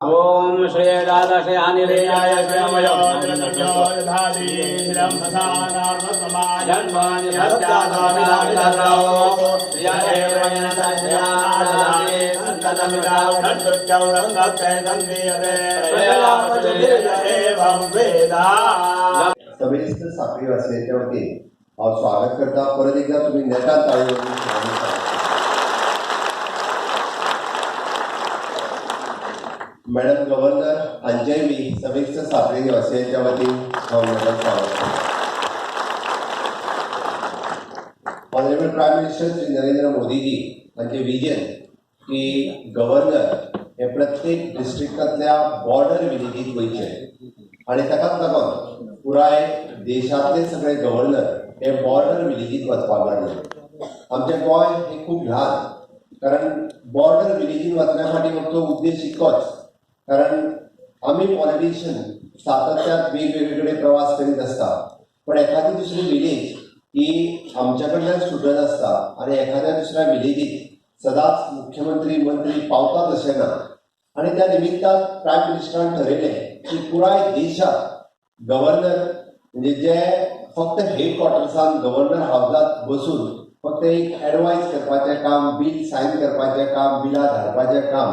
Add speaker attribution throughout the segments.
Speaker 1: ओम श्री दादशयानिलेयाय
Speaker 2: सविस्तर साखळी वाचण्याच्या वतीन हांव स्वागत करता. परत एकदा तुम्ही नेटान ताळी मॅडम गव्हर्नर अंजय मी सविस्तर साखळी वाचण्याच्या वतीन हांव नेटान स्वागत करता. Honourable prime minister Shri Narendra Modi ji हांचे विजन की गव्हर्नर हे प्रत्येक डिस्ट्रिक्टांतल्या बॉर्डर विलेजीत वयचे आणि ताकाच लागून पुराय देशातले सगळे गव्हर्नर हे बॉर्डर विलेजीत वचपाक लागले. आमचें गोंय हे खूप ल्हान, कारण बॉर्डर विलेजीत वचण्या फाटीं आमचो उद्देश इतकोच, कारण आमी पॉलिटिशियन सातत्यान वेगवेगळे प्रवास करीत आसता, पण एखादी दुसरी विलेज ही आमच्या कडल्यान सुटत आसता आनी एखाद्या दुसऱ्या विलेजीत सदांच मुख्यमंत्री मंत्री पावतात अशें ना. आणि त्या निमित्तान प्रायम मिनिस्टरान ठरयलें की पुराय देशात गव्हर्नर म्हणजे जे फक्त हेडक्वॉर्टर्सान गव्हर्नर हावजात बसून फक्त एक एडवायज करपाचें काम, बील सायन करपाचें काम, बिलां धाडपाचें काम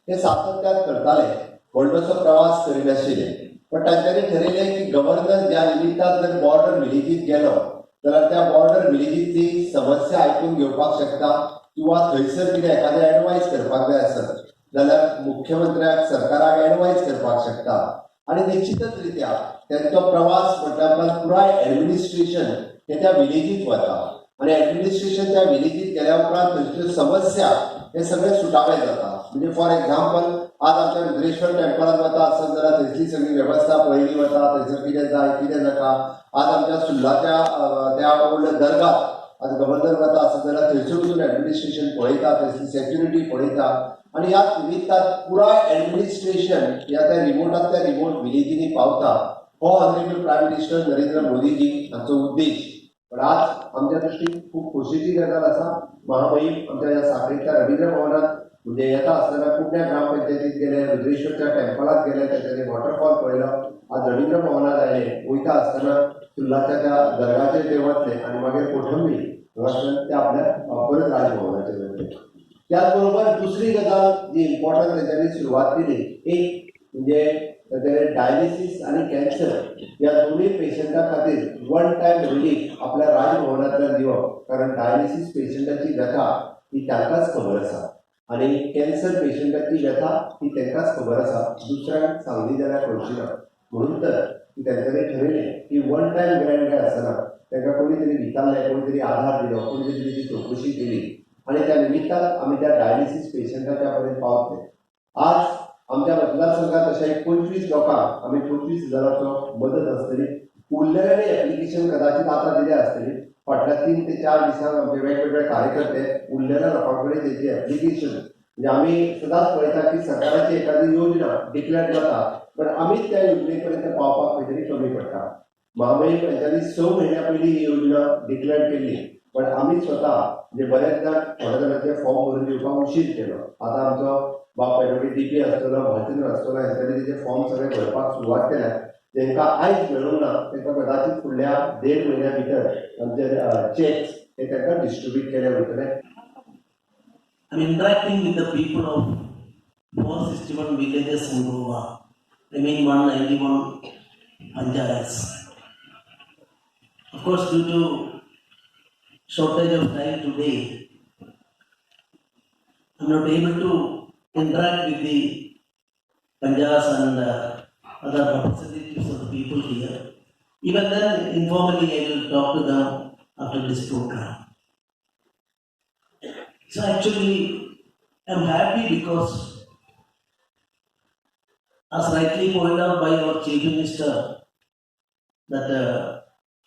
Speaker 2: हे सातत्यान करताले, व्हडलोसो प्रवास करिनाशिल्ले. पण तांच्यांनी ठरयलें की गव्हर्नर ज्या निमित्तान जर बॉर्डर विलेजीत गेलो जाल्यार त्या बॉर्डर विलेजींतली समस्या आयकून घेवपाक शकता, किंवा थंयसर कितें एखादें एडवायज करपाक जाय आसत जाल्यार मुख्यमंत्र्याक सरकाराक एडवायज करपाक शकता. आणि निश्चितच रित्या त्यांचो प्रवास म्हटल्यार पुराय एडमिनिस्ट्रेशन हे त्या विलेजीत वता आणि एडमिनिस्ट्रेशन त्या विलेजीत गेल्या उपरांत थंयच्यो समस्या हे सगळे सुटावे जाता. म्हणजे फॉर एक्झाम्पल आज आमच्या रुद्रेश्वर टेम्पलांत वता आसत जाल्यार थंयसली सगळी वेवस्था पळयली वता, थंयसर कितें जाय कितें नाका. आज आमच्या सुर्लाच्या त्या व्हडल्या दर्गात आज गव्हर्नर वता आसत जाल्यार थंयसर वचून एडमिनिस्ट्रेशन पळयता, थंयसली सेक्युरिटी पळयता. आणि ह्या निमित्तान पुराय एडमिनिस्ट्रेशन ह्या त्या रिमोटांतल्या रिमोट विलेजींनी पावता. हो honourable prime minister Narendra Modiji हांचो उद्देश. पण आज आमच्या दृश्टीन खूप खोशेची गजाल आसा. महामहीम आमच्या ह्या साखळीच्या रवींद्र भवनात म्हणजे येता आसतना कुडण्या ग्रामपंचायतीत गेले, रुद्रेश्वरच्या टेम्पलांत गेले, त्यांनी वॉटरफॉल पळयलो. आज रवींद्र भवनात आयले, वयता आसतना सुर्लाच्या त्या दर्गाचेर ते वतले आणि मागीर कोठंबी हांगासर ते आपल्या परत राजभवनाचेर वतले. त्याचबरोबर दुसरी गजाल जी इम्पॉर्टंट त्यांच्यानी सुरवात केली, एक म्हणजे डायलिसीस आणि कॅन्सर या दोन्ही पेशंटा खातीर वन टायम रिलीफ आपल्या राजभवनांतल्यान दिवप. कारण डायलिसीस पेशंटाची व्यथा ही तांकांच खबर आसा आणि कॅन्सर पेशंटाची व्यथा ही तांकांच खबर आसा, दुसऱ्यांक सांगली जाल्यार कळची ना. म्हणून तर त्यांच्यानी ठरयलें की वन टायम ग्रँड काय आसना, तांकां कोणी तरी विचारलें, कोणी तरी आधार दिलो, कोणी तरी तेजी चवकशी केली आणि त्या निमित्तान आमी त्या डायलिसीस पेशंटाच्या पर्यंत पावतले. आज आमच्या मतदारसंघात अशा 25 लोकांक आमी 25,000चो मदत आसतली. उरलेले एप्लिकेशन कदाचित आता दिले आसतली. फाटल्या 3 ते 4 दिसांक आमचे वेगवेगळे कार्यकर्ते उरलेल्या लोकां कडेन तेची एप्लिकेशन म्हणजे आमी सदांच पळयता की सरकाराची एखादी योजना डिक्लेअर जाता, पण आमीच त्या योजने पर्यंत पावपाक खंय तरी कमी पडटा. महामहीम हांच्यांनी 6 म्हयन्या पयलीं ही योजना डिक्लेअर केल्ली, पण आमी स्वता म्हणजे बरेच जाण थोड्या जाणांचे फॉर्म भरून दिवपाक उशीर केलो. आता आमचो बाप पॅडोटी डीपी आसतलो, भालचंद्र आसतलो, हांच्यांनी तेजे फॉर्म सगळे भरपाक सुरवात केल्या. तांकां आयज मेळूंक ना, तांकां कदाचित फुडल्या 1.5 म्हयन्या भितर आमचे चेक्स हे तांकां डिस्ट्रिब्यूट केले वयतले.
Speaker 3: I'm interacting with the people of 461 villages in Goa. I mean 191 panchayats. Of course, due to shortage of time today, I'm not able to interact with the panchayats and other representatives of the people here. Even then, informally, I will talk to them after this program. So actually, I'm happy because, as rightly pointed out by our Chief Minister, that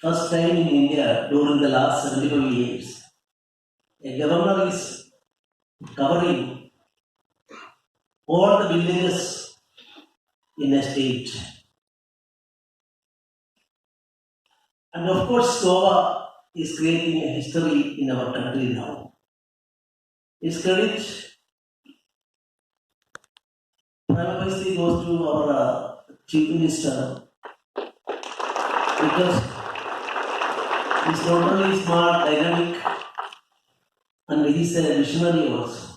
Speaker 3: first time in India during the last 75 years, a governor is covering all the villages in a state. And of course, Goa is creating a history in our country now. Its credit prima facie goes to our Chief Minister because he's not only smart, dynamic, and he's a visionary also.